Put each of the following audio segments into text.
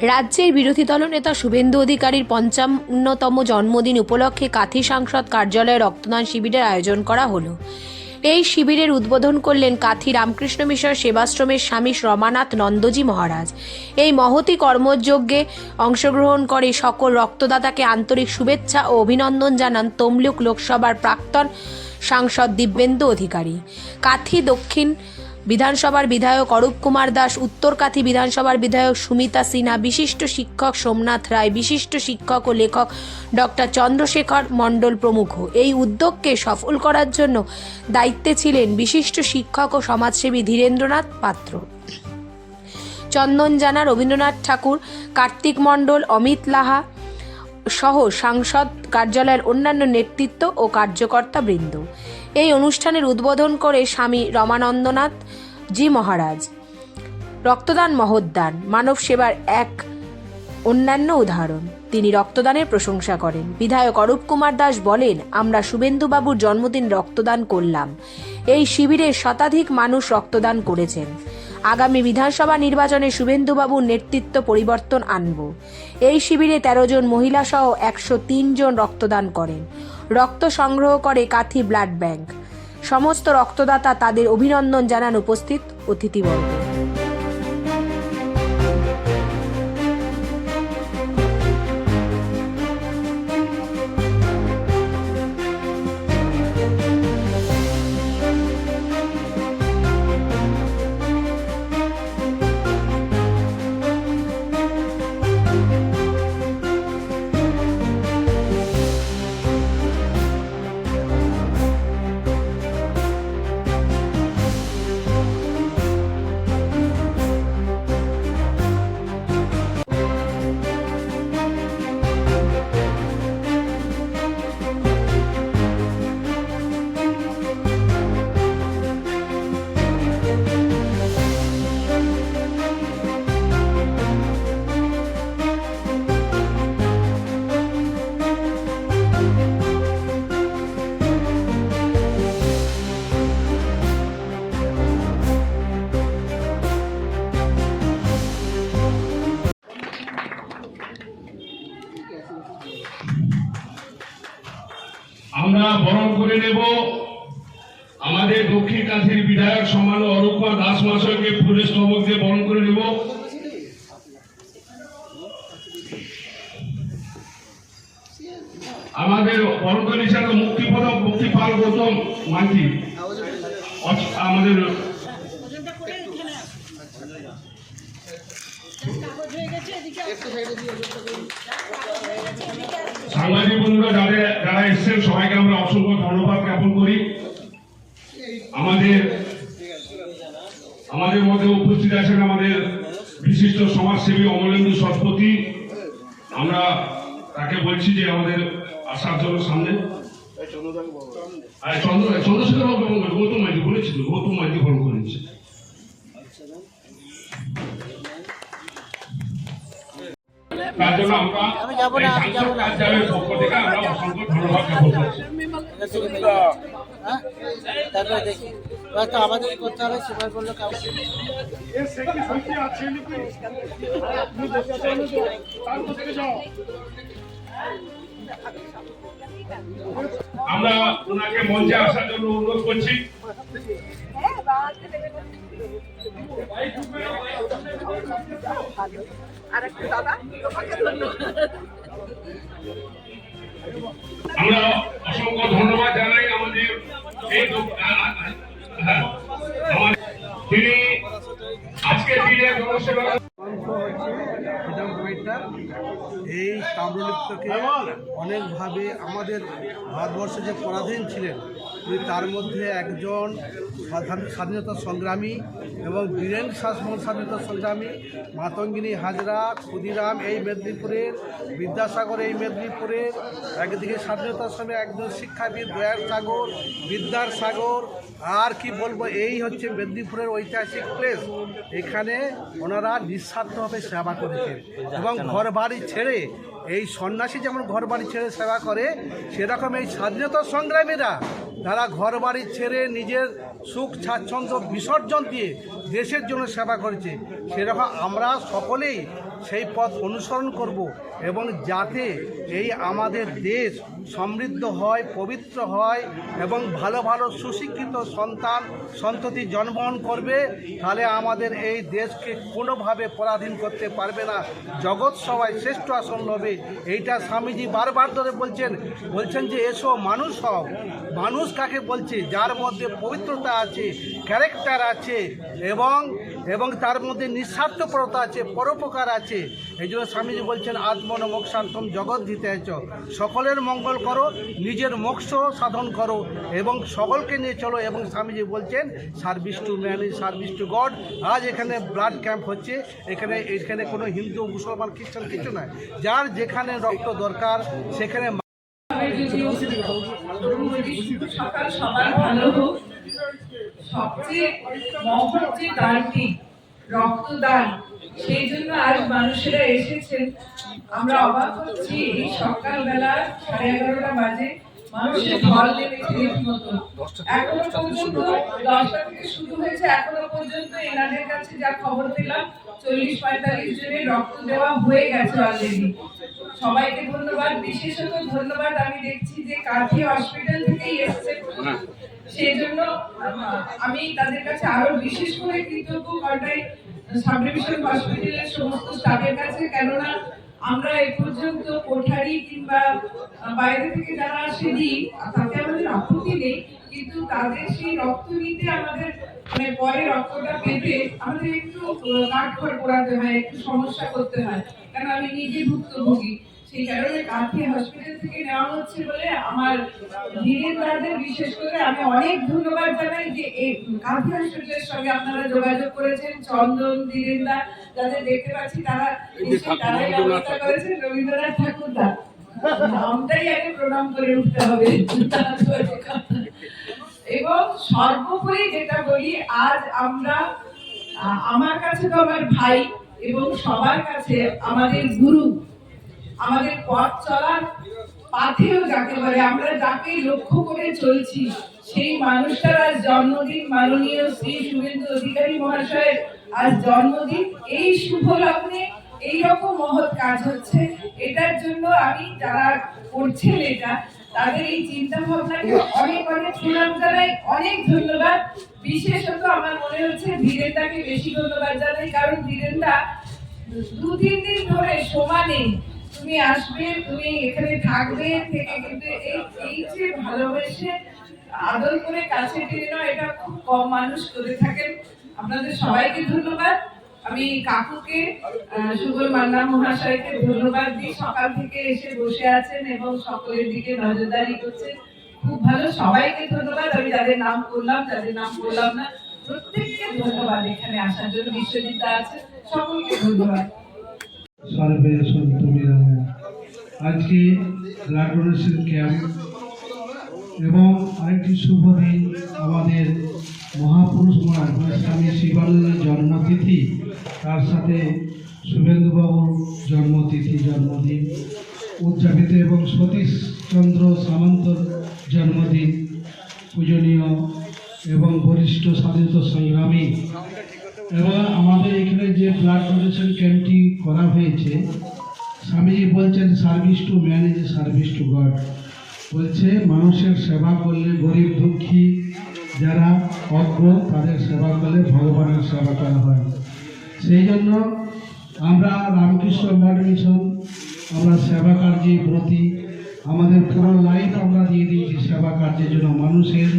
রাজ্যের বিরোধী দলনেতা শুভেন্দু অধিকারীর ৫৫তম জন্মদিন উপলক্ষে কাথি সাংসদ কার্যালয়ে রক্তদান শিবিরের আয়োজন করা হলো। এই শিবিরের উদ্বোধন করলেন কাথি রামকৃষ্ণ মিশন সেবাশ্রমের স্বামী রমানাথ নন্দজি মহারাজ। এই মহতি কর্মযজ্ঞে অংশগ্রহণ করে সকল রক্তদাতাকে আন্তরিক শুভেচ্ছা ও অভিনন্দন জানান তমলুক লোকসভার প্রাক্তন সাংসদ দিব্যেন্দু অধিকারী। কাথি দক্ষিণ বিধানসভার বিধায়ক অরূপ কুমার দাস, উত্তর কাথি বিধানসভার বিধায়ক সুমিতা সিনহা, বিশিষ্ট শিক্ষক সোমনাথ রায়, বিশিষ্ট শিক্ষক ও লেখক ডক্টর চন্দ্রশেখর মণ্ডল প্রমুখ। এই উদ্যোগকে সফল করার জন্য দায়িত্বে ছিলেন বিশিষ্ট শিক্ষক ও সমাজসেবী ধীরেন্দ্রনাথ পাত্র, চন্দন জানা, রবীন্দ্রনাথ ঠাকুর, কার্তিক মণ্ডল, অমিত লাহা সহ সাংসদ কার্যালয়ের অন্যান্য নেতৃত্ব ও কার্যকর্তা বৃন্দ। এই অনুষ্ঠানের উদ্বোধন করে স্বামী রমানন্দনাথ জি মহারাজ। রক্তদান মহোদ্দান মানব সেবার এক অন্যান্য উদাহরণ। তিনি রক্তদানের প্রশংসা করেন। বিধায়ক অরূপ কুমার দাস বলেন, আমরা শুভেন্দুবাবুর জন্মদিন রক্তদান করলাম। এই শিবিরে শতাধিক মানুষ রক্তদান করেছেন। আগামী বিধানসভা নির্বাচনে শুভেন্দুবাবুর নেতৃত্ব পরিবর্তন আনব। এই শিবিরে ১৩ জন মহিলা সহ ১০৩ জন রক্তদান করেন। রক্ত সংগ্রহ করে কাথি ব্লাড ব্যাংক। সমস্ত রক্তদাতা তাদের অভিনন্দন জানান উপস্থিত অতিথিবর্গ। আমরা বরণ করে নেব আমাদের দক্ষিণ কাথির বিধায়ক সম্মানীয় অরূপ কুমার দাস মহাশয়কে ফুলের স্তবক দিয়ে বরণ করে নেব। আমাদের বরণ করে নিচ্ছেন মুক্তিপাল গৌতম মাঝি, আমাদের সাংবাদিক বন্ধুরা যারা এসছেন সবাইকে আমরা অসংখ্য ধন্যবাদ জ্ঞাপন করি। আমাদের মধ্যে উপস্থিত আছেন আমাদের বিশিষ্ট সমাজসেবী অমলেন্দু শতপথী। আমরা তাকে বলছি যে আমাদের আসার জন্য সামনে চন্দ্রশেখর বাবু গৌতম মাঝি বলেছিল, গৌতম মাঝি বরণ করে নিচ্ছে। তার জন্য আমরা কার্যালয়ের পক্ষ থেকে আমরা অসংখ্য ধন্যবাদ জ্ঞাপন করছি। আমাদের করতে হবে সেবার বললো আমরা ওনাকে মঞ্চে আসার জন্য অনুরোধ করছি। আমরা অসংখ্য ধন্যবাদ জানাই আমাদের তিনি আজকের দিনে জনসেবা এই তাম্রলিপ্তকে অনেকভাবে আমাদের ভারতবর্ষে যে পরাধীন ছিলেন উনি তার মধ্যে একজন স্বাধীনতা সংগ্রামী এবং বীরেন শাসমল স্বাধীনতা সংগ্রামী। মাতঙ্গিনী হাজরা, ক্ষুদিরাম এই মেদিনীপুরের, বিদ্যাসাগর এই মেদিনীপুরের, একদিকে স্বাধীনতার সময় একজন শিক্ষাবিদ দয়ার সাগর, বিদ্যার সাগর, আর কি বলবো, এই হচ্ছে মেদিনীপুরের ঐতিহাসিক প্লেস। এখানে ওনারা নিঃস্বার্থভাবে সেবা করেছেন এবং ঘর বাড়ি ছেড়ে, এই সন্ন্যাসী যেমন ঘর বাড়ি ছেড়ে সেবা করে, সেরকম এই স্বাধীনতা সংগ্রামীরা তারা ঘর বাড়ি ছেড়ে নিজের সুখ স্বাচ্ছন্দ্য বিসর্জন দিয়ে দেশের জন্য সেবা করেছে, সেরকম আমরা সকলেই সেই পথ অনুসরণ করব এবং যাতে এই আমাদের দেশ সমৃদ্ধ হয়, পবিত্র হয় এবং ভালো ভালো সুশিক্ষিত সন্তান সন্ততি জন্মগ্রহণ করবে, তাহলে আমাদের এই দেশকে কোনোভাবে পরাধীন করতে পারবে না, জগৎ সবাই শ্রেষ্ঠ আসন হবে। এইটা স্বামীজি বারবার ধরে বলছেন যে এসো মানুষ হও। মানুষ কাকে বলছে? যার মধ্যে পবিত্রতা আছে, ক্যারেক্টার আছে এবং তার মধ্যে নিঃস্বার্থপরতা আছে, পরোপকার আছে। এই জন্য স্বামীজি বলছেন আত্মন মোক্ষার্থম জগৎ দিতেছ, সকলের মঙ্গল করো, নিজের মোক্ষ সাধন করো এবং সকলকে নিয়ে চলো। এবং স্বামীজি বলছেন service to man is service to god. আজ এখানে ব্লাড ক্যাম্প হচ্ছে, এখানে কোনো হিন্দু মুসলমান খ্রিস্টান কিছু নয়, যার যেখানে রক্ত দরকার সেখানে সকাল সবার ভালো হোক। সবচেয়ে মহৎ যে দানটি রক্তদান, সেই জন্য আজ মানুষেরা এসেছেন। আমরা অবাক হচ্ছি, এই সকালবেলা 11:30 বাজে মানুষের ঢল নেমেছে রীতিমতো। এখনো পর্যন্ত 10টা থেকে শুরু হয়েছে, এখনো পর্যন্ত এনাদের কাছে যা খবর পেলাম 40-45 জনের রক্ত দেওয়া হয়ে গেছে অলরেডি। সবাইকে ধন্যবাদ। বিশেষত ধন্যবাদ আমি দেখছি যে কাঁথি হসপিটাল থেকেই এসছে, সেই জন্য আমি তাদের কাছে আরো বিশেষ করে কৃতজ্ঞ কটাই সাব ডিভিশন হসপিটালের সমস্ত স্টাফের কাছে। কেননা আমরা এ পর্যন্ত কোঠারি কিংবা বাইরে থেকে যারা আসেনি তাতে আমাদের আপত্তি নেই, কিন্তু তাদের সেই রক্ত নিতে আমাদের মানে পরে রক্তটা পেতে আমাদের একটু কাঠখড় পোড়াতে হয়, একটু সমস্যা করতে হয়, কারণ আমি নিজে ভুক্তভোগী। সেই কারণে কাঁথি হসপিটাল থেকে নেওয়া হচ্ছে বলে আমার ধীরেন্দ্রদের বিশেষ করে আমি অনেক ধন্যবাদ জানাই যে এই কাঁথি হসপিটালের সঙ্গে আপনারা যোগাযোগ করেছেন। চন্দন, ধীরেন্দ্র যাদের দেখতে পাচ্ছি তারা তারাই ব্যবস্থা করেছেন। রবীন্দ্রনাথ ঠাকুরদা, নামটাই আগে প্রণাম করে উঠতে হবে। এবং সর্বোপরি যেটা বলি, আজ আমরা আমার কাছে তো আমার ভাই এবং সবার কাছে আমাদের গুরু, আমাদের পথ চলার পাথেও যাকে বলে, আমরা যাকে লক্ষ্য করে চলছি সেই মানুষটার আজ জন্মদিন। মাননীয় শ্রী শুভেন্দু অধিকারী মহাশয়ের আজ জন্মদিন। এই শুভ লগ্নে এইরকম মহৎ কাজ হচ্ছে, এটার জন্য আমি যারা করছেন এটা তাদের এই চিন্তা ভাবনাকে অনেক অনেক প্রণাম জানাই, অনেক ধন্যবাদ। বিশেষত আমার মনে হচ্ছে ধীরেন্দ্রকে বেশি ধন্যবাদ জানাই, কারণ ধীরেন্দ্র 2-3 দিন ধরে সমানে তুমি আসবে, তুমি এখানে থাকবে থেকে কিন্তু এই যে ভালোবেসে আদর করে কাছে টেনে নাও, এটা খুব কম মানুষ করে থাকেন। আপনাদের সবাইকে ধন্যবাদ। আমি কাকুকে, সুবল মান্না মহাশয়কে ধন্যবাদ দিই, সকাল থেকে এসে বসে আছেন এবং সকলের দিকে নজরদারি করছেন, খুব ভালো। সবাইকে ধন্যবাদ। আমি যাদের নাম করলাম, যাদের নাম করলাম না, প্রত্যেককে ধন্যবাদ এখানে আসার জন্য। বিশ্বজিৎ আছে, সকলকে ধন্যবাদ। সর্বে সন্তু নিরাময়। আজকে ব্লাড ডোনেশন ক্যাম্প এবং আরেকটি শুভ দিন, আমাদের মহাপুরুষ মহারাজ স্বামী শিবানন্দের জন্মতিথি, তার সাথে শুভেন্দুবাবুর জন্মদিন উদযাপিত এবং সতীশচন্দ্র সামন্তর জন্মদিন পূজনীয় এবং বরিষ্ঠ স্বাধীনতা সংগ্রামী। এবং আমাদের এখানে যে ব্লাড ডোনেশন ক্যাম্পটি করা হয়েছে, স্বামীজি বলছেন service to man is service to god. বলছে মানুষের সেবা করলে, গরিব দুঃখী যারা অজ্ঞ তাদের সেবা করলে ভগবানের সেবা করা হয়। সেই জন্য আমরা রামকৃষ্ণ ব্লাড মিশন, আমরা সেবা কার্যে ব্রতী। আমাদের পুরো লাইফ আমরা দিয়ে দিয়েছি সেবা কার্যের জন্য, মানুষের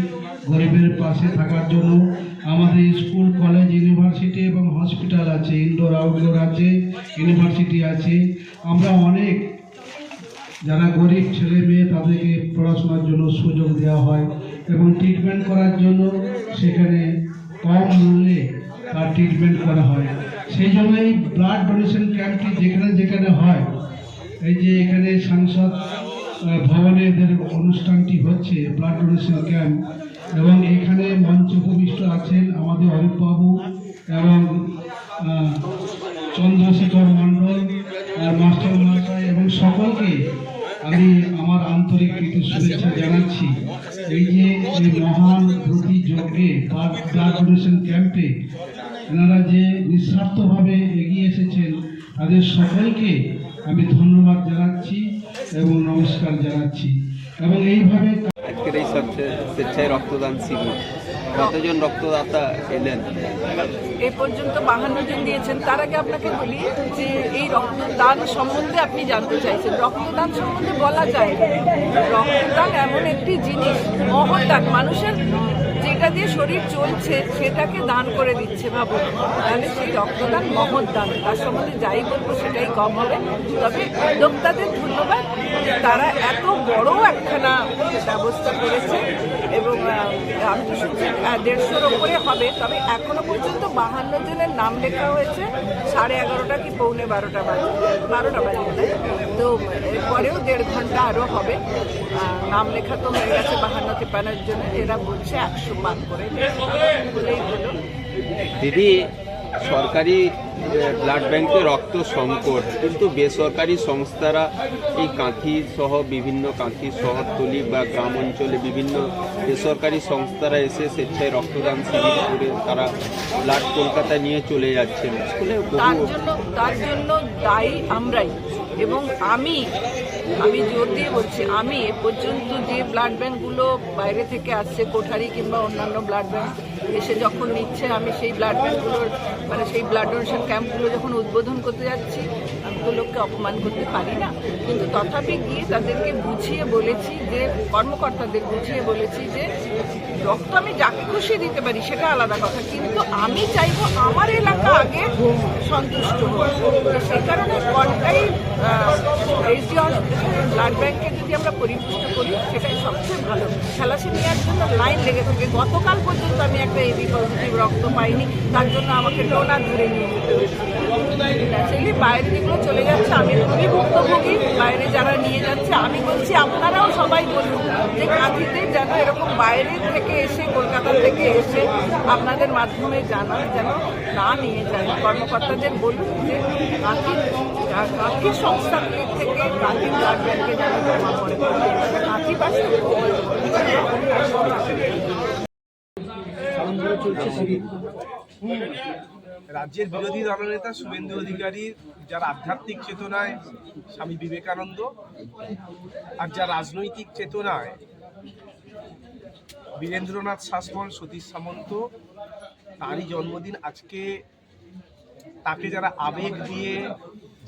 গরিবের পাশে থাকার জন্য। আমাদের স্কুল, কলেজ, ইউনিভার্সিটি এবং হসপিটাল আছে, ইনডোর আউটডোর আছে, ইউনিভার্সিটি আছে। আমরা অনেক যারা গরিব ছেলে মেয়ে তাদেরকে পড়াশোনার জন্য সুযোগ দেওয়া হয় এবং ট্রিটমেন্ট করার জন্য সেখানে কম মূল্যে তার ট্রিটমেন্ট করা হয়। সেই জন্য এই ব্লাড ডোনেশন ক্যাম্পটি যেখানে যেখানে হয়, এই যে এখানে সাংসদ ভবনে এদের অনুষ্ঠানটি হচ্ছে ব্লাড ডোনেশন ক্যাম্প, এবং এখানে মঞ্চ উপবিষ্ট আছেন আমাদের অরূপবাবু এবং চন্দ্রশেখর মণ্ডল, মাস্টার মহাশয় এবং সকলকে আমি আমার আন্তরিক প্রীতি শুভেচ্ছা জানাচ্ছি। এই যে এই মহান প্রতি যজ্ঞে বা ব্লাড ডোনেশন ক্যাম্পে এনারা যে নিঃস্বার্থভাবে এগিয়ে এসেছেন তাদের সকলকে আমি ধন্যবাদ জানাচ্ছি এবং নমস্কার জানাচ্ছি। এবং এইভাবে আজকের এই স্বেচ্ছায় রক্তদান শিবির কতজন রক্তদাতা এলেন? এ পর্যন্ত 52 জন দিয়েছেন। তার আগে আপনাকে বলি যে এই রক্তদান সম্বন্ধে আপনি জানতে চাইছেন। রক্তদান সম্বন্ধে বলা যায় না। রক্তদান এমন একটি জিনিস, মহৎদান, মানুষের যেটা দিয়ে শরীর চলছে সেটাকে দান করে দিচ্ছে, ভাবুন। তাহলে সেই রক্তদান মহৎ দান, তার সম্বন্ধে যাই বলবো সেটাই কম হবে। তবে উদ্যোক্তাদের ধন্যবাদ যে তারা এত বড় একখানা ব্যবস্থা করেছে এবং আমি তো শুনছি 150-র ওপরে হবে। তবে এখনো পর্যন্ত 52 জনের নাম লেখা হয়েছে। 11:30 কি 11:45 বাজে, 12টা বাজে। তো এরপরেও 1.5 ঘন্টা আরও হবে। নাম লেখা তো হয়ে গেছে 52-53 জনের, এরা বলছে 100 পার করে বলেই হলো। দিদি, সরকারি ব্লাড ব্যাংকে রক্ত সংকট, কিন্তু বেসরকারি সংস্থারা এই কাঁথি সহ বিভিন্ন কাঁথি শহরতলি বা গ্রাম অঞ্চলে বিভিন্ন বেসরকারি সংস্থারা এসে স্বেচ্ছায় রক্তদান শিবির করে তারা ব্লাড কলকাতায় নিয়ে চলে যাচ্ছেন। তার জন্য দায়ী আমরাই। এবং আমি জোর দিয়ে বলছি, আমি এ পর্যন্ত যে ব্লাড ব্যাঙ্কগুলো বাইরে থেকে আসছে, কোঠারি কিংবা অন্যান্য ব্লাড ব্যাঙ্ক এসে যখন নিচ্ছে, আমি সেই ব্লাড ব্যাঙ্কগুলোর মানে সেই ব্লাড ডোনেশন ক্যাম্পগুলো যখন উদ্বোধন করতে যাচ্ছি, আমি তো লোককে অপমান করতে পারি না। কিন্তু তথাপি গিয়ে তাদেরকে বুঝিয়ে বলেছি, যে কর্মকর্তাদের বুঝিয়ে বলেছি যে রক্ত আমি যাকে খুশি দিতে পারি সেটা আলাদা কথা, কিন্তু আমি চাইবো আমার এলাকা আগে সন্তুষ্ট হোক। সেই কারণে কোনটাই ব্লাড ব্যাংকে যদি আমরা পরিপুষ্ট করি সেটাই সবচেয়ে ভালো। থ্যালাসেমিয়ার জন্য লাইন লেগে থাকে। গতকাল পর্যন্ত আমি একটা এবি পজিটিভ রক্ত পাইনি, তার জন্য আমাকে ডোনার ধরে নিয়ে যেতে হয়েছে। ন্যাচারালি বাইরে যেগুলো চলে যাচ্ছে, আমি খুবই ভুক্তভোগী। বাইরে যারা নিয়ে যাচ্ছে, আমি বলছি আপনারাও সবাই বলুন যে কাঁথিতে যেন এরকম বাইরে থেকে এসে, কলকাতা থেকে এসে আপনাদের মাধ্যমে জানা যেন না নিয়ে যায়। কর্মকর্তাদের বলুন যে কাঁথি সংস্থাগুলি থেকে কাঁথি ব্লাড ব্যাংকে যেন জমা করে। কাঁথিবাসী রাজ্যের বিরোধী দলনেতা শুভেন্দু অধিকারীর যারা আধ্যাত্মিক চেতনায় স্বামী বিবেকানন্দ, আর যার রাজনৈতিক চেতনায় বীরেন্দ্রনাথ শাসমল, সতীশ সামন্ত, তারই জন্মদিন আজকে। তাকে যারা আবেগ দিয়ে,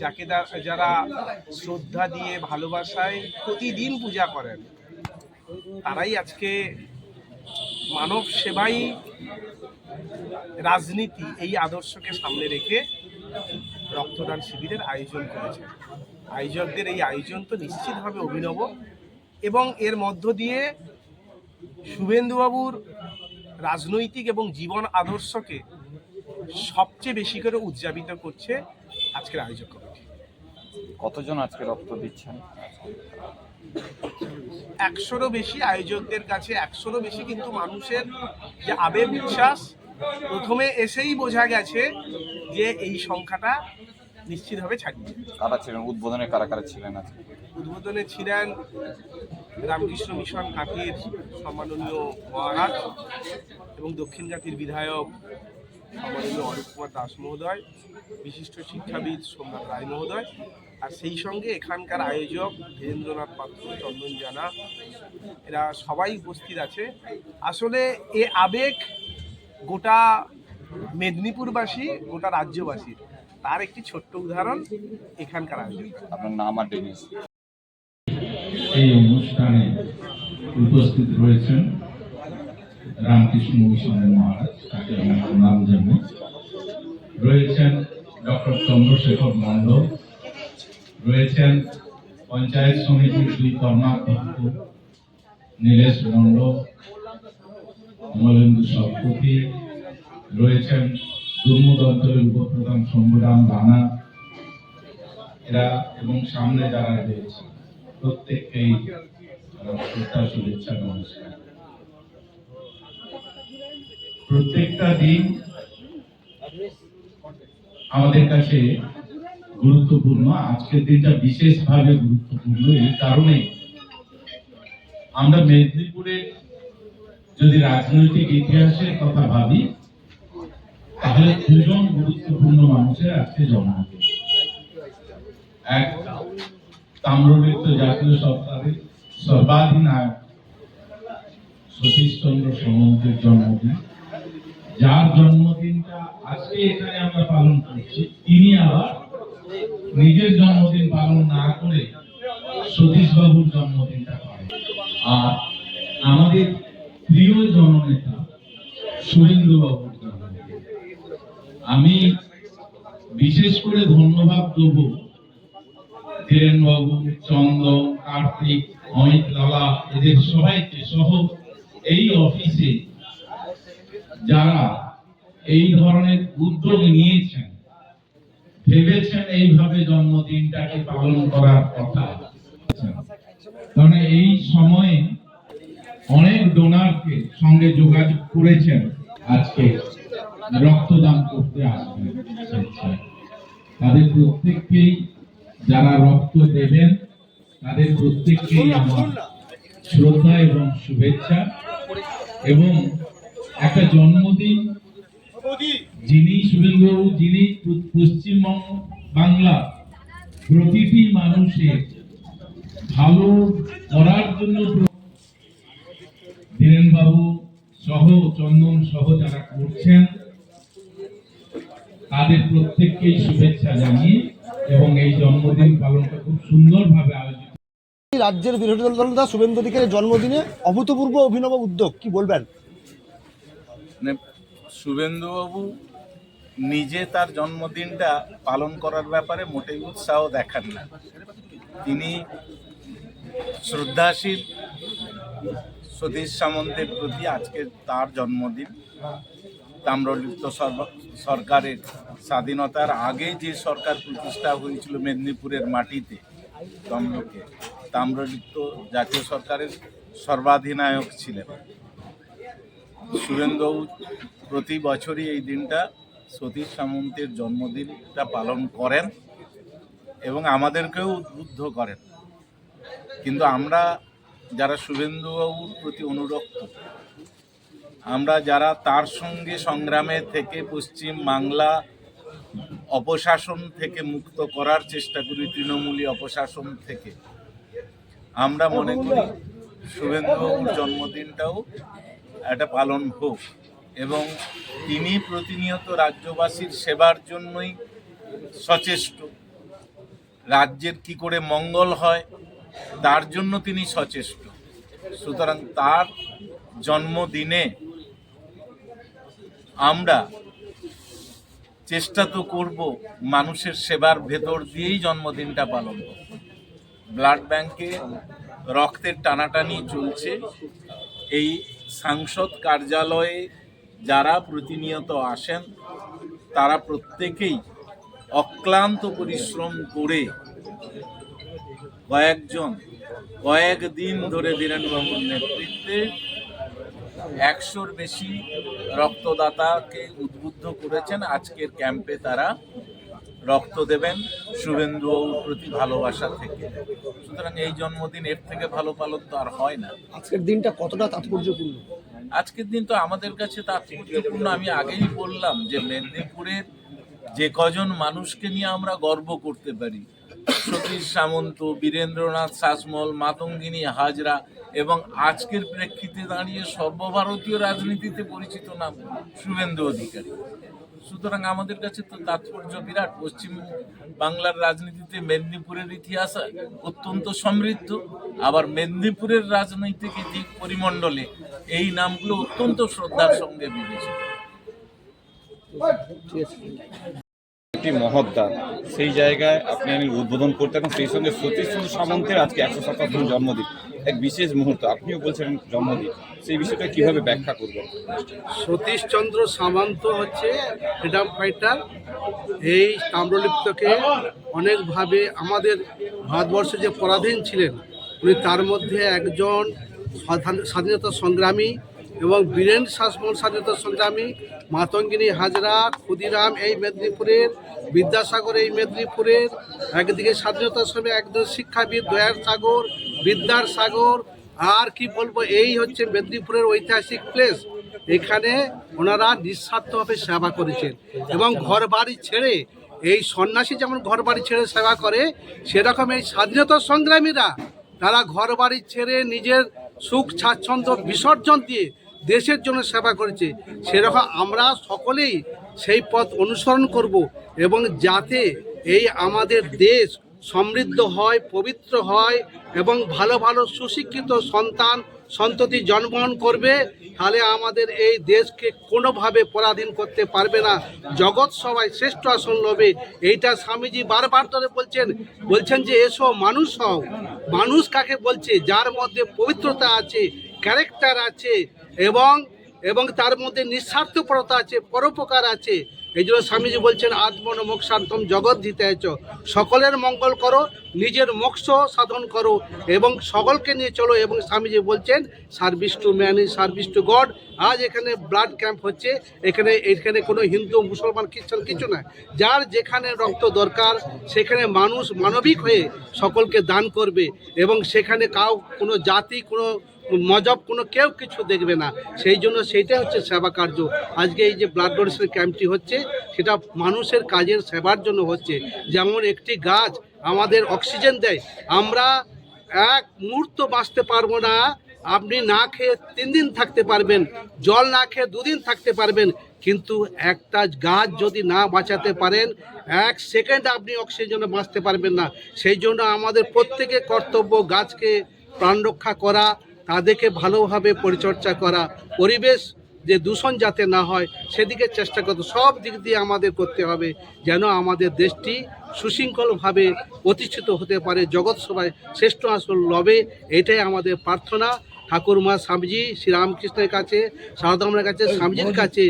যাকে যারা শ্রদ্ধা দিয়ে, ভালোবাসায় প্রতিদিন পূজা করেন, তারাই আজকে মানব সেবাই রাজনীতি এই আদর্শকে সামনে রেখে রক্তদান শিবিরের আয়োজন করেছে। আয়োজকদের এই আয়োজন তো নিশ্চিতভাবে অভিনব, এবং এর মধ্য দিয়ে শুভেন্দুবাবুর রাজনৈতিক এবং জীবন আদর্শকে সবচেয়ে বেশি করে উদযাপিত করছে আজকের আয়োজক কমিটি। কতজন আজকে রক্ত দিচ্ছেন? 100-রও বেশি আয়োজকদের কাছে, 100-রও বেশি। কিন্তু মানুষের যে আবেগ উচ্ছ্বাস, প্রথমে এসেই বোঝা গেছে যে এই সংখ্যাটা নিশ্চিতভাবে ছাড়িয়ে। কারা ছিলেন উদ্বোধনে? কারা কারা ছিলেন আজকে? উদ্বোধনে ছিলেন রামকৃষ্ণ মিশন কাঁথির সম্মাননীয় মহারাজ এবং দক্ষিণ কাঁথির বিধায়ক সম্মাননীয় অরূপ কুমার দাস মহোদয়, বিশিষ্ট শিক্ষাবিদ সোমনাথ রায় মহোদয়, আর সেই সঙ্গে এখানকার আয়োজক ধীরেন্দ্রনাথ পাত্র, চন্দন জানা, এরা সবাই উপস্থিত আছে। আসলে এ আবেগ গোটা মেদিনীপুরবাসী, গোটা রাজ্যবাসী, তার একটি ছোট্ট উদাহরণ এখানকার আয়োজক। আপনার নাম আর ডিগ্রি? এই অনুষ্ঠানে উপস্থিত রয়েছেন রামকৃষ্ণ মিশনের মহারাজ, তাকে আমি প্রণাম জানাই। রয়েছেন ডক্টর চন্দ্রশেখর মণ্ডল, রয়েছেন পঞ্চায়েত সমিতির 2 কর্মাধ্যক্ষ নীলেশ মণ্ডল, অমলেন্দু সরস্বতী, রয়েছেন দুর্মুদ অঞ্চলের উপপ্রধান শম্ভুরাম রানা, এরা এবং সামনে যারা রয়েছে প্রত্যেককেই শ্রদ্ধা, শুভেচ্ছা, নমস্কার। প্রত্যেকটা দিন আমাদের কাছে গুরুত্বপূর্ণ। আজকের দিনটা বিশেষভাবে গুরুত্বপূর্ণ এই কারণে আমরা মেদিনীপুরের যদি রাজনৈতিক ইতিহাসের কথা ভাবি তাহলে দুজন গুরুত্বপূর্ণ মানুষের আজকে জন্মদিন। এক তাম্রলিপ্ত জাতীয় সরকারের সর্বাধিনায়ক সতীশচন্দ্র সামন্তের জন্মদিন, যার জন্মদিনটা আজকে এখানে আমরা পালন করছি। তিনি আবার নিজের জন্মদিন পালন না করে সতীশ বাবুর জন্মদিনটা পালন। আর আমাদের প্রিয় জননেতা শুভেন্দু বাবুর জন্মদিন। আমি বিশেষ করে ধন্যবাদ দেব ধীরেন বাবু, চন্দন, কার্তিক, অমিত লালা, এদের সবাইকে সহ এই অফিসে যারা এই ধরনের উদ্যোগ নিয়েছেন, ভেবেছেন এইভাবে জন্মদিনটাকে পালন করার কথা। কারণ এই সময়ে অনেক ডোনারকে সঙ্গে যোগাযোগ করেছেন, আজকে রক্তদান করতে আসবেন স্বেচ্ছায়। তাদের প্রত্যেককেই, যারা রক্ত দেবেন তাদের প্রত্যেককেই আমার শ্রদ্ধা এবং শুভেচ্ছা। এবং একটা জন্মদিন যিনি শুভেন্দুবাবু, যিনি পশ্চিমবঙ্গ বাংলা প্রতিটি মানুষের ভালো করার জন্য ধীরেন বাবু সহ, চন্দন সহ যারা করছেন তাদের প্রত্যেককেই শুভেচ্ছা জানিয়ে এবং এই জন্মদিন পালনটা খুব সুন্দরভাবে আয়োজিত। রাজ্যের বিরোধী দলনেতা শুভেন্দু অধিকারীর জন্মদিনে অভূতপূর্ব অভিনব উদ্যোগ, কি বলবেন? মানে শুভেন্দুবাবু নিজে তার জন্মদিনটা পালন করার ব্যাপারে মোটেই উৎসাহ দেখান না। তিনি শ্রদ্ধাশীল সতীশ সামন্তের প্রতি। আজকে তার জন্মদিন। তাম্রলিপ্ত সরকারের স্বাধীনতার আগে যে সরকার প্রতিষ্ঠা হয়েছিল মেদিনীপুরের মাটিতে তমলুকে, তাম্রলিপ্ত জাতীয় সরকারের সর্বাধিনায়ক ছিলেন শুভেন্দুবাবু। প্রতি বছরই এই দিনটা সতীশ সামন্তের জন্মদিনটা পালন করেন এবং আমাদেরকেও উদ্বুদ্ধ করেন। কিন্তু আমরা যারা শুভেন্দুবাবুর প্রতি অনুরক্ত, আমরা যারা তার সঙ্গে সংগ্রামে থেকে পশ্চিম বাংলা অপশাসন থেকে মুক্ত করার চেষ্টা করি, তৃণমূলী অপশাসন থেকে, আমরা মনে করি শুভেন্দুবাবুর জন্মদিনটাও একটা পালন হোক এবং তিনি প্রতিনিয়ত রাজ্যবাসীর সেবার জন্যই সচেষ্ট। রাজ্যের কি করে মঙ্গল হয় তার জন্য তিনি সচেষ্ট। সুতরাং তার জন্মদিনে আমরা চেষ্টা তো করব মানুষের সেবার ভেতর দিয়েই জন্মদিনটা পালন করব। ব্লাড ব্যাংকে রক্তের টানাটানি চলছে। এই সাংসদ কার্যালয়ে যারা প্রতিনিয়ত আসেন তারা প্রত্যেকেই অক্লান্ত পরিশ্রম করে কয়েকদিন ধরে ধীরেনবাবুর নেতৃত্বে 100-র বেশি রক্তদাতাকে উদ্বুদ্ধ করেছেন। আজকের ক্যাম্পে তারা রক্ত দেবেন শুভেন্দুবাবুর প্রতি ভালোবাসা থেকে। সুতরাং এই জন্মদিন এর থেকে ভালো পালন তো আর হয় না। আজকের দিনটা কতটা তাৎপর্যপূর্ণ? আজকের দিন তো আমাদের কাছে তাৎপর্যপূর্ণ। আমি আগেই বললাম যে মেদিনীপুরের যে কজন মানুষকে নিয়ে আমরা গর্ব করতে পারি, সতীশ সামন্ত, বীরেন্দ্রনাথ শাসমল, মাতঙ্গিনী হাজরা এবং আজকের প্রেক্ষিতে দাঁড়িয়ে সর্বভারতীয় রাজনীতিতে পরিচিত নাম শুভেন্দু অধিকারী। সুতরাং আমাদের কাছে তো তাৎপর্য বিরাট। পশ্চিম বাংলার রাজনীতিতে মেদিনীপুরের ইতিহাস অত্যন্ত সমৃদ্ধ, আবার মেদিনীপুরের রাজনৈতিক পরিমণ্ডলে এই নামগুলো অত্যন্ত শ্রদ্ধার সঙ্গে বিবেচিত। একটি মহৎদার, সেই জায়গায় আপনি আমি উদ্বোধন করতে এবং সেই সঙ্গে সতীশচন্দ্র সামন্তের আজকে 157তম জন্মদিন, এক বিশেষ মুহূর্ত। আপনিও বলছেন জন্মদিন, সেই বিষয়টা কিভাবে ব্যাখ্যা করবেন? সতীশচন্দ্র সামন্ত হচ্ছে ফ্রিডম ফাইটার। এই তাম্রলিপ্তকে অনেকভাবে আমাদের ভারতবর্ষে যে পরাধীন ছিলেন উনি তার মধ্যে একজন স্বাধীনতা সংগ্রামী এবং বীরেন শাসমল স্বাধীনতা সংগ্রামী, মাতঙ্গিনী হাজরা, ক্ষুদিরাম এই মেদিনীপুরের, বিদ্যাসাগর এই মেদিনীপুরের, একদিকে স্বাধীনতার সময় একজন শিক্ষাবিদ দয়ার সাগর, বিদ্যার সাগর, আর কি বলবো, এই হচ্ছে মেদিনীপুরের ঐতিহাসিক প্লেস। এখানে ওনারা নিঃস্বার্থভাবে সেবা করেছেন এবং ঘর বাড়ি ছেড়ে, এই সন্ন্যাসী যেমন ঘর বাড়ি ছেড়ে সেবা করে, সেরকম এই স্বাধীনতা সংগ্রামীরা তারা ঘর বাড়ি ছেড়ে নিজের সুখ স্বাচ্ছন্দ্য বিসর্জন দিয়ে দেশের জন্য সেবা করেছে। সেরকম আমরা সকলেই সেই পথ অনুসরণ করব এবং যাতে এই আমাদের দেশ সমৃদ্ধ হয়, পবিত্র হয় এবং ভালো ভালো সুশিক্ষিত সন্তান সন্ততি জন্মগ্রহণ করবে, তাহলে আমাদের এই দেশকে কোনোভাবে পরাধীন করতে পারবে না। জগৎ সবাই শ্রেষ্ঠ আসন লবে, এইটা স্বামীজি বারবার ধরে বলছেন যে এসো মানুষ হও। মানুষ কাকে বলছে? যার মধ্যে পবিত্রতা আছে, ক্যারেক্টার আছে এবং তার মধ্যে নিঃস্বার্থপরতা আছে, পরোপকার আছে। এই জন্য স্বামীজি বলছেন আত্মন মোক্ষার্থম জগৎ হিতায়চ, সকলের মঙ্গল করো, নিজের মোক্ষ সাধন করো এবং সকলকে নিয়ে চলো। এবং স্বামীজি বলছেন service to man is service to god. আজ এখানে ব্লাড ক্যাম্প হচ্ছে, এখানে কোনো হিন্দু মুসলমান খ্রিস্টান কিছু না, যার যেখানে রক্ত দরকার সেখানে মানুষ মানবিক হয়ে সকলকে দান করবে এবং সেখানে কোনো জাতি, কোনো মজব, কেউ কিছু দেখবে না। সেই জন্য সেইটাই হচ্ছে সেবা কার্য। আজকে এই যে ব্লাড ডোনেশন ক্যাম্পটি হচ্ছে, সেটা মানুষের কাজের সেবার জন্য হচ্ছে। যেমন একটি গাছ আমাদের অক্সিজেন দেয়, আমরা এক মুহূর্ত বাঁচতে পারবো না। আপনি না খেয়ে 3 দিন থাকতে পারবেন, জল না খেয়ে 2 দিন থাকতে পারবেন, কিন্তু একটা গাছ যদি না বাঁচাতে পারেন 1 সেকেন্ড আপনি অক্সিজেনে বাঁচতে পারবেন না। সেই জন্য আমাদের প্রত্যেকের কর্তব্য গাছকে প্রাণ রক্ষা করা, তাদেরকে ভালোভাবে পরিচর্যা করা, পরিবেশ যে দূষণ যাতে না হয় সেদিকে চেষ্টা করতে, সব দিক দিয়ে আমাদের করতে হবে যেন আমাদের দেশটি সুশৃঙ্খলভাবে প্রতিষ্ঠিত হতে পারে, জগৎ সভায় শ্রেষ্ঠ আসন লবে। এটাই আমাদের প্রার্থনা ঠাকুরমা স্বামীজি শ্রীরামকৃষ্ণের কাছে, সারদামার কাছে, স্বামীজির কাছে,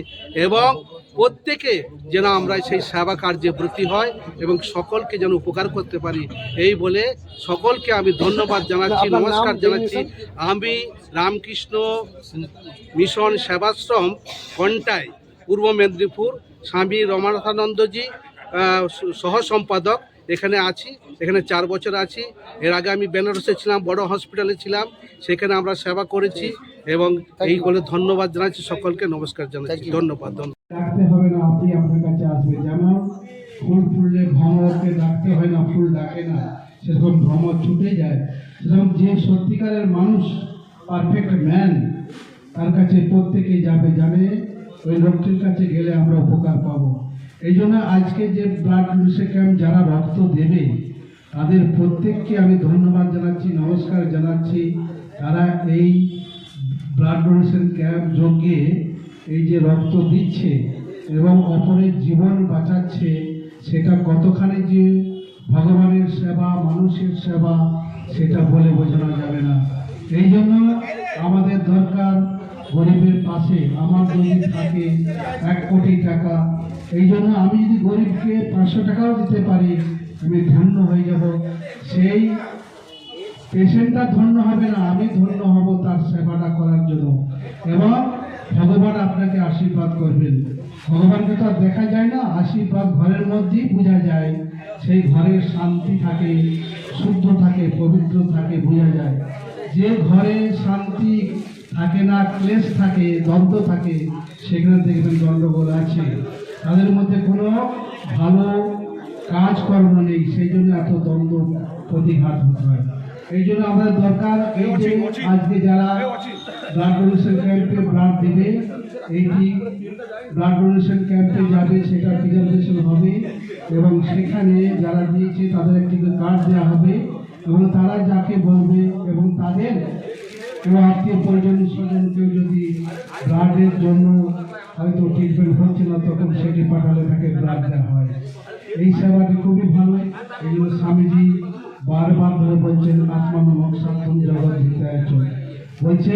এবং প্রত্যেকে যেন আমরা সেই সেবা কার্যে ব্রতী হয় এবং সকলকে যেন উপকার করতে পারি। এই বলে সকলকে আমি ধন্যবাদ জানাচ্ছি, নমস্কার জানাচ্ছি। আমি রামকৃষ্ণ মিশন সেবাশ্রম কন্টাই, পূর্ব মেদিনীপুর, স্বামী রমানাথানন্দজি সহ সম্পাদক এখানে আছি। এখানে 4 বছর আছি। এর আগে আমি বেনারসে ছিলাম, বড় হসপিটালে ছিলাম, সেখানে আমরা সেবা করেছি এবং এই বলে ধন্যবাদ জানাচ্ছি সকলকে, নমস্কার জানাচ্ছি, ধন্যবাদ। ডাকতে হবে না, আপনি আপনার কাছে আসবে। যেমন ফুল ফুললে ভ্রমরকে ডাকতে হয় না, ফুল ডাকে না, সেরকম ভ্রমর ছুটে যায়। সেরকম যে সত্যিকারের মানুষ, পারফেক্ট ম্যান, তার কাছে প্রত্যেকেই যাবে, জানে ওই লোকটির কাছে গেলে আমরা উপকার পাবো। এই জন্য আজকে যে ব্লাড ডোনেশন ক্যাম্প যারা রক্ত দেবে তাদের প্রত্যেককে আমি ধন্যবাদ জানাচ্ছি, নমস্কার জানাচ্ছি। তারা এই ব্লাড ডোনেশন ক্যাম্প যোগে এই যে রক্ত দিচ্ছে এবং অপরের জীবন বাঁচাচ্ছে, সেটা কতখানি যে ভগবানের সেবা, মানুষের সেবা, সেটা বলে বোঝানো যাবে না। এই জন্য আমাদের দরকার গরিবের পাশে। আমার যদি থাকে 1 কোটি টাকা, এই জন্য আমি যদি গরিবকে 500 টাকাও দিতে পারি, আমি ধন্য হয়ে যাব। সেই পেশেন্টটা ধন্য হবে না, আমি ধন্য হব তার সেবাটা করার জন্য। এবং ভগবান আপনাকে আশীর্বাদ করবেন। ভগবানকে তো আর দেখা যায় না, আশীর্বাদ ঘরের মধ্যেই বোঝা যায়। সেই ঘরের শান্তি থাকে, শুদ্ধ থাকে, পবিত্র থাকে, বোঝা যায়। যে ঘরে শান্তি থাকে না, ক্লেশ থাকে, দ্বন্দ্ব থাকে, সেখানে দেখবেন গণ্ডগোল আছে, তাদের মধ্যে কোনো ভালো কাজকর্ম নেই, সেই জন্য এত দ্বন্দ্ব প্রতিঘাত হতে হয়। এই জন্য আমাদের দরকার এই যে আজকে যারা ব্লাড ডোনেশন ক্যাম্পে ব্লাড দেবে, এইটি ব্লাড ডোনেশন ক্যাম্পে যাবে, সেটা প্রিজার্ভেশন হবে এবং সেখানে যারা দিয়েছে তাদের একটি কার্ড দেওয়া হবে এবং তারা যাকে বলবে এবং তাদের এবং আত্মীয় পরিজন স্বজনকে যদি ব্লাডের জন্য হয়তো ট্রিটমেন্ট হচ্ছে না, তখন সেটি পাঠালে তাকে ব্লাড দেওয়া হয়। এই সেবাটি খুবই ভালো। এই জন্য স্বামীজি বারবার ধরে বলছেন আত্মা মোক্ষার্থম জগৎ হিতায়চ, বলছে